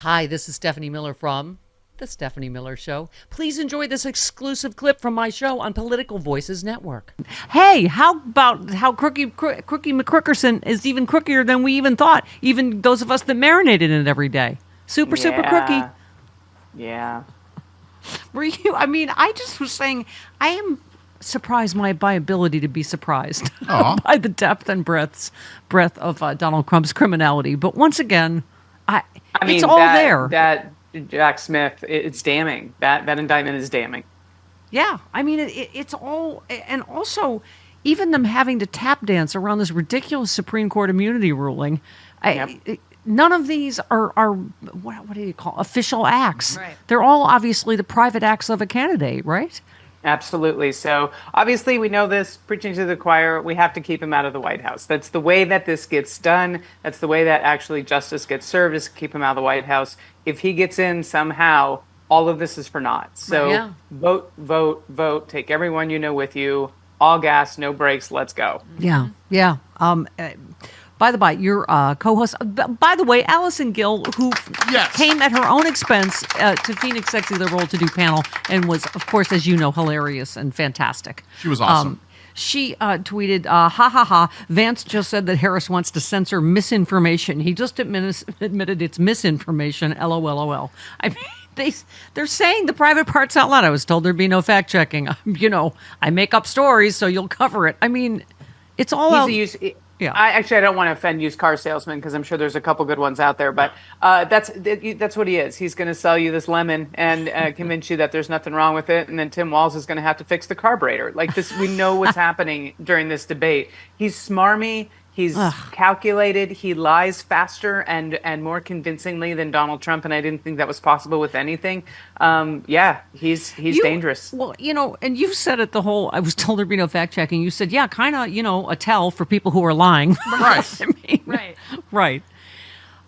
Hi, this is Stephanie Miller from The Stephanie Miller Show. Please enjoy this exclusive clip from my show on Political Voices Network. Hey, how about how Crookie McCrookerson is even crookier than we even thought, even those of us that marinated in it every day. Super crookie. Yeah. Were you? I mean, I just was saying, I am surprised by my ability to be surprised by the depth and breadth of Donald Trump's criminality. But once again, I mean, it's all there. That Jack Smith, it's damning. That indictment is damning. Yeah, I mean, it's all, and also even them having to tap dance around this ridiculous Supreme Court immunity ruling. None of these are what do you call official acts? Right. They're all obviously the private acts of a candidate, right? Absolutely. So obviously we know this, preaching to the choir, we have to keep him out of the White House. That's the way that this gets done. That's the way that actually justice gets served, is keep him out of the White House. If he gets in somehow, all of this is for naught. So vote, vote, vote. Take everyone you know with you. All gas, no brakes. Let's go. Yeah. By the by, your co-host, by the way, Allison Gill, who came at her own expense to Phoenix Sexy Liberal to do panel and was, of course, as you know, hilarious and fantastic. She was awesome. She tweeted, ha ha ha, Vance just said that Harris wants to censor misinformation. He just admitted it's misinformation, LOL. I mean, they're saying the private parts out loud. I was told there'd be no fact checking. I make up stories, so you'll cover it. I mean, it's all out. Yeah. I don't want to offend used car salesmen, because I'm sure there's a couple good ones out there, but that's what he is. He's going to sell you this lemon and convince you that there's nothing wrong with it, and then Tim Walz is going to have to fix the carburetor. Like this, we know what's happening during this debate. He's smarmy. He's calculated. He lies faster and more convincingly than Donald Trump, and I didn't think that was possible with anything. He's dangerous. Well, and you said it I was told there'd be no fact checking. You said, kind of, a tell for people who are lying. Right. Right.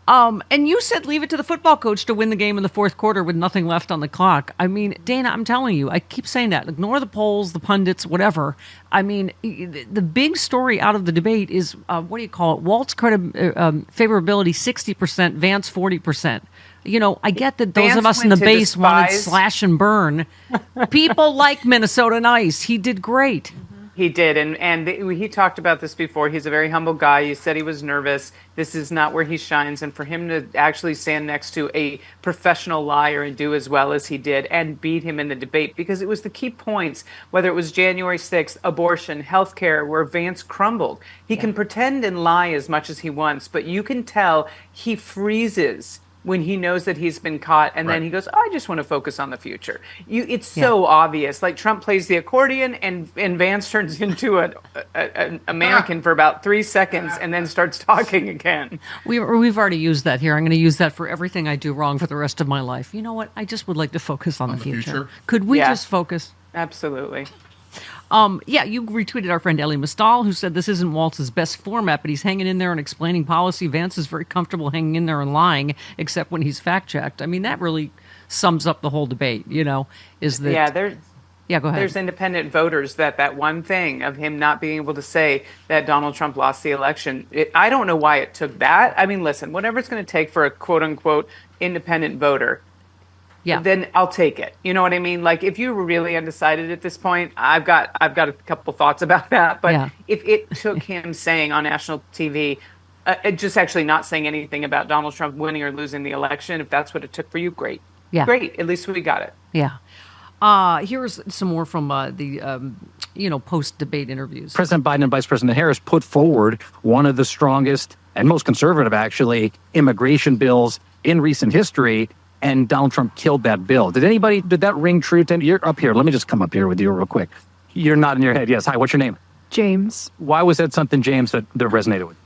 And you said leave it to the football coach to win the game in the fourth quarter with nothing left on the clock. I mean, Dana, I'm telling you, I keep saying that. Ignore the polls, the pundits, whatever. I mean, the big story out of the debate is, Walz favorability 60%, Vance 40%. I get that those Vance of us in the base wanted despise. slash and burn. People like Minnesota Nice. He did great. He did, and he talked about this before. He's a very humble guy. You said he was nervous. This is not where he shines, and for him to actually stand next to a professional liar and do as well as he did and beat him in the debate, because it was the key points, whether it was January 6th, abortion, healthcare, where Vance crumbled. He can pretend and lie as much as he wants, but you can tell he freezes when he knows that he's been caught, and then he goes, I just want to focus on the future. It's so obvious. Like Trump plays the accordion, and Vance turns into a mannequin for about 3 seconds and then starts talking again. We've already used that here. I'm going to use that for everything I do wrong for the rest of my life. You know what? I just would like to focus on the future. Could we just focus? Absolutely. You retweeted our friend Elie Mystal, who said this isn't Walz's best format, but he's hanging in there and explaining policy. Vance is very comfortable hanging in there and lying, except when he's fact-checked. I mean, that really sums up the whole debate, is that... go ahead. There's independent voters that one thing of him not being able to say that Donald Trump lost the election. I don't know why it took that. I mean, listen, whatever it's going to take for a quote-unquote independent voter, then I'll take it. You know what I mean? Like, if you were really undecided at this point, I've got a couple thoughts about that. But if it took him saying on national TV, just actually not saying anything about Donald Trump winning or losing the election, if that's what it took for you, great. Yeah. Great. At least we got it. Yeah. Here's some more from the post-debate interviews. President Biden and Vice President Harris put forward one of the strongest and most conservative, actually, immigration bills in recent history. And Donald Trump killed that bill. Did that ring true to you're up here? Let me just come up here with you real quick. You're nodding your head. Yes. Hi, what's your name? James. Why was that something, James, that resonated with?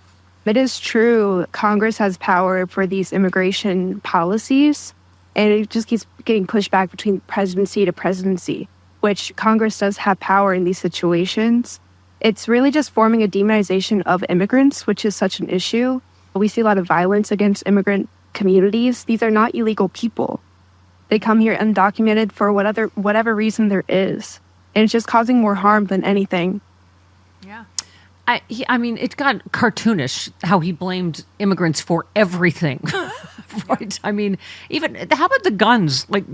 It is true. Congress has power for these immigration policies, and it just keeps getting pushed back between presidency to presidency, which Congress does have power in these situations. It's really just forming a demonization of immigrants, which is such an issue. We see a lot of violence against immigrant communities. These are not illegal people. They come here undocumented for whatever reason there is. And it's just causing more harm than anything. Yeah. I mean, it got cartoonish how he blamed immigrants for everything. Right. I mean, even how about the guns? Like,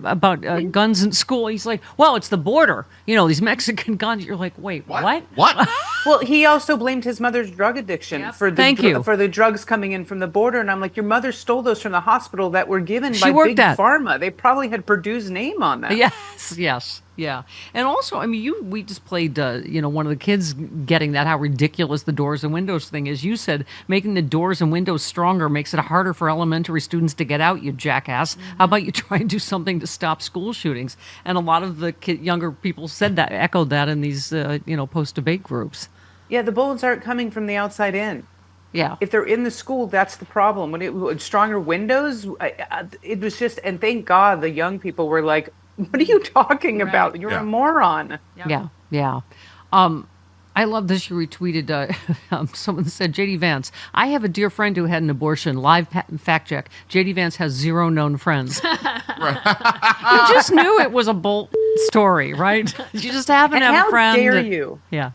about guns in school. He's like, well, it's the border. These Mexican guns. You're like, wait, what? What? Well, he also blamed his mother's drug addiction for the for the drugs coming in from the border, and I'm like, your mother stole those from the hospital that were given by Big Pharma. They probably had Purdue's name on them. Yes, yeah. And also, I mean, we just played, one of the kids getting that, how ridiculous the doors and windows thing is. You said making the doors and windows stronger makes it harder for elementary students to get out, you jackass. How about you try and do something to stop school shootings? And a lot of the younger people said that, echoed that in these, post-debate groups. Yeah, the bullets aren't coming from the outside in. Yeah. If they're in the school, that's the problem. When stronger windows, it was just, and thank God the young people were like, what are you talking about? You're a moron. Yeah. I love this. You retweeted, someone said, J.D. Vance, I have a dear friend who had an abortion. Live fact check. J.D. Vance has 0 known friends. You just knew it was a bull story, right? You just happen to have a friend. How dare you? Yeah.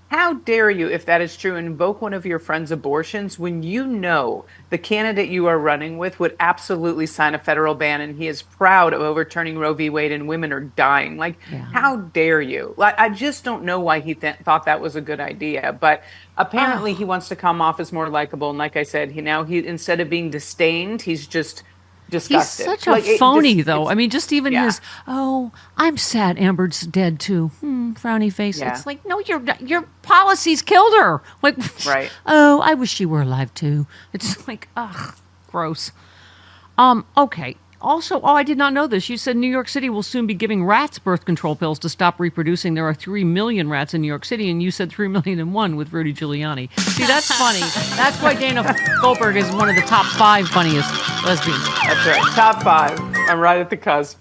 How dare you, if that is true, invoke one of your friend's abortions when you know the candidate you are running with would absolutely sign a federal ban and he is proud of overturning Roe v. Wade and women are dying? How dare you? I just don't know why he thought that was a good idea. But apparently he wants to come off as more likable. And like I said, he instead of being disdained, he's just disgusted. He's such a phony, though. I mean, just even his, I'm sad Amber's dead, too. Frowny face. Yeah. It's like, no, your policies killed her. Like, right. Oh, I wish she were alive, too. It's like, ugh, gross. Okay. Also, I did not know this. You said New York City will soon be giving rats birth control pills to stop reproducing. There are 3 million rats in New York City, and you said 3,000,001 with Rudy Giuliani. See, that's funny. That's why Dana Goldberg is one of the top 5 funniest lesbians. That's right. Top 5. I'm right at the cusp.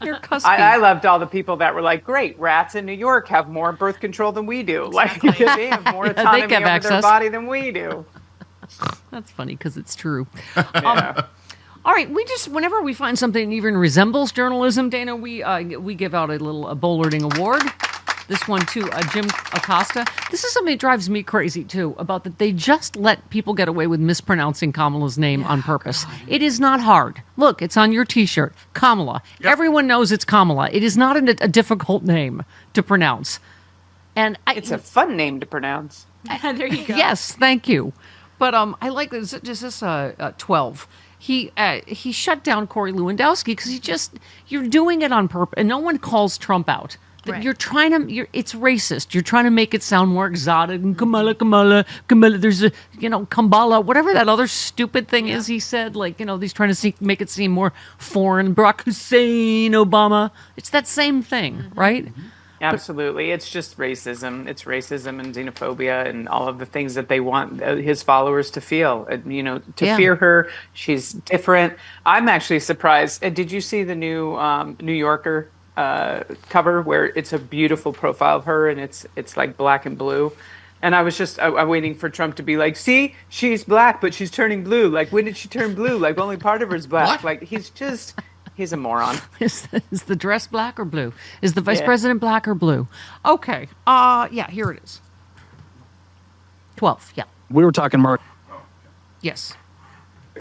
You're cuspy. I loved all the people that were like, great, rats in New York have more birth control than we do. Exactly. Like, they have more autonomy over their body than we do. That's funny because it's true. All right, whenever we find something that even resembles journalism, Dana, we give out a Bollarding Award. This one to Jim Acosta. This is something that drives me crazy too, about that they just let people get away with mispronouncing Kamala's name on purpose. God. It is not hard. Look, it's on your T-shirt, Kamala. Yep. Everyone knows it's Kamala. It is not a difficult name to pronounce, and it's a fun name to pronounce. There you go. Yes, thank you. But I like this. Is this 12? He shut down Corey Lewandowski because you're doing it on purpose, and no one calls Trump out. Right. You're trying to. It's racist. You're trying to make it sound more exotic. And Kamala. There's Kamala, whatever that other stupid thing is. He said, he's trying to make it seem more foreign. Barack Hussein Obama. It's that same thing, right? Mm-hmm. Absolutely. It's just racism. It's racism and xenophobia and all of the things that they want his followers to feel. Fear her. She's different. I'm actually surprised. Did you see the new New Yorker cover where it's a beautiful profile of her and it's like black and blue? And I was just waiting for Trump to be like, see, she's black, but she's turning blue. Like, when did she turn blue? Like, only part of her is black. What? Like, he's a moron. Is the dress black or blue? Is the vice president black or blue? Okay. Here it is. 12, yeah. We were talking, Mark. Yes.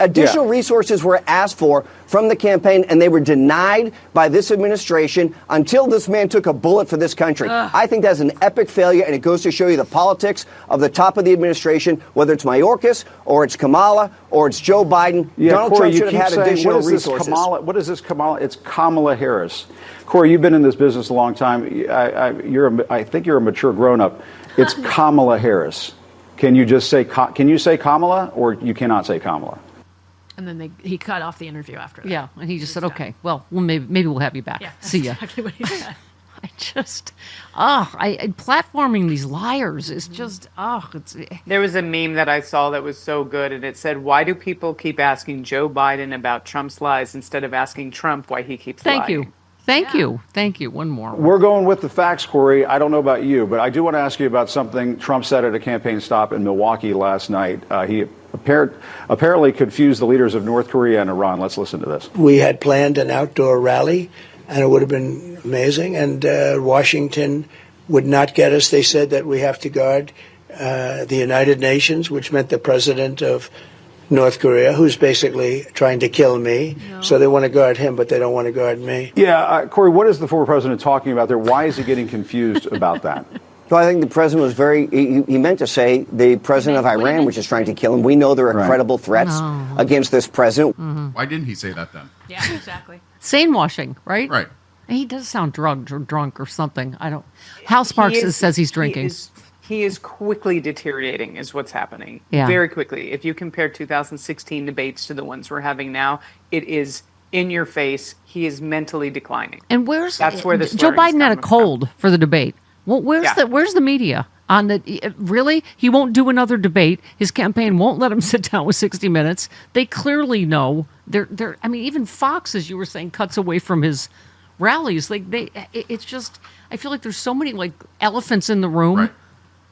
Additional resources were asked for from the campaign, and they were denied by this administration until this man took a bullet for this country. I think that's an epic failure, and it goes to show you the politics of the top of the administration, whether it's Mayorkas or it's Kamala or it's Joe Biden. Donald Trump should have had additional resources. What is this Kamala? It's Kamala Harris. Corey, you've been in this business a long time. I think you're a mature grown-up. It's Kamala Harris. Can you just say Kamala, or you cannot say Kamala? And then he cut off the interview after that. Yeah, and he just said, okay, well, maybe we'll have you back. Yeah, see ya. Exactly what he said. Platforming these liars is just, There was a meme that I saw that was so good, and it said, why do people keep asking Joe Biden about Trump's lies instead of asking Trump why he keeps lying? Thank you. One more. We're going with the facts, Corey. I don't know about you, but I do want to ask you about something Trump said at a campaign stop in Milwaukee last night. He apparently confused the leaders of North Korea and Iran. Let's listen to this. We had planned an outdoor rally, and it would have been amazing. And Washington would not get us. They said that we have to guard the United Nations, which meant the president of North Korea, who's basically trying to kill me. No. So they want to guard him, but they don't want to guard me. Yeah, Corey, what is the former president talking about there? Why is he getting confused about that? Well, I think the president was he meant to say the president of Iran, which is trying to kill him. We know there are credible threats against this president. Mm-hmm. Why didn't he say that then? Yeah, exactly. Sane washing, right? Right. He does sound drugged or drunk or something. I don't. Hal Sparks says he's drinking. He is quickly deteriorating, is what's happening. Yeah. Very quickly. If you compare 2016 debates to the ones we're having now, it is in your face. He is mentally declining. And that's where this Joe Biden had a cold for the debate. Well, where's the media on the? Really, he won't do another debate. His campaign won't let him sit down with 60 Minutes. They clearly know. They're. I mean, even Fox, as you were saying, cuts away from his rallies. It's just. I feel like there's so many like elephants in the room. Right.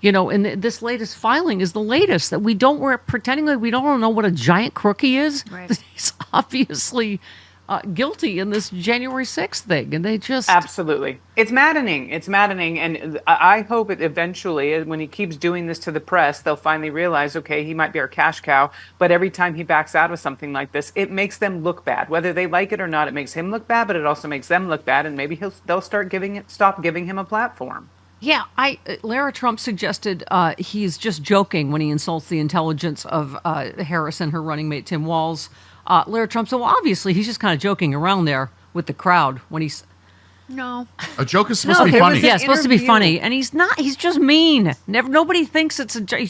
You know, and this latest filing is the latest that we're pretending like we don't know what a giant crook he is. Right. He's obviously guilty in this January 6th thing, and they just absolutely. It's maddening. It's maddening, and I hope it eventually, when he keeps doing this to the press, they'll finally realize, okay, he might be our cash cow, but every time he backs out of something like this, it makes them look bad, whether they like it or not. It makes him look bad, but it also makes them look bad, and maybe they'll stop giving him a platform. Yeah, Lara Trump suggested he's just joking when he insults the intelligence of Harris and her running mate Tim Walz. Lara Trump said, well, obviously he's just kind of joking around there with the crowd when he's. No. A joke is supposed to be funny. Yeah, it's supposed to be funny, and he's not. He's just mean. Nobody thinks it's a joke.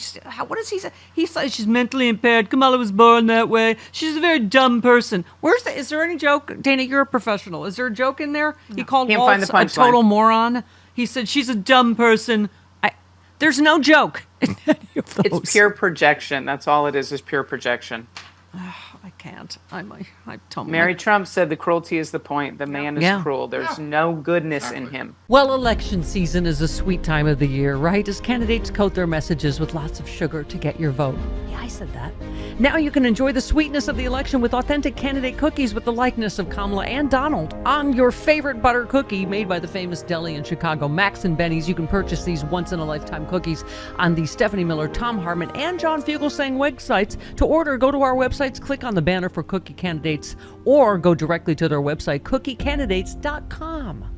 What does he say? He says she's mentally impaired. Kamala was born that way. She's a very dumb person. Is there any joke? Dana, you're a professional. Is there a joke in there? No. He called Walz a total moron. He said she's a dumb person. There's no joke in any of those. It's pure projection. That's all it is pure projection. I can't. I told Mary Trump said the cruelty is the point. The man is cruel. There's no goodness in him. Well, election season is a sweet time of the year, right? As candidates coat their messages with lots of sugar to get your vote. Yeah, I said that. Now you can enjoy the sweetness of the election with authentic candidate cookies with the likeness of Kamala and Donald on your favorite butter cookie made by the famous deli in Chicago, Max and Benny's. You can purchase these once-in-a-lifetime cookies on the Stephanie Miller, Tom Harmon, and John Fugelsang websites. To order, go to our websites, click on the banner for cookie candidates, or go directly to their website, cookiecandidates.com.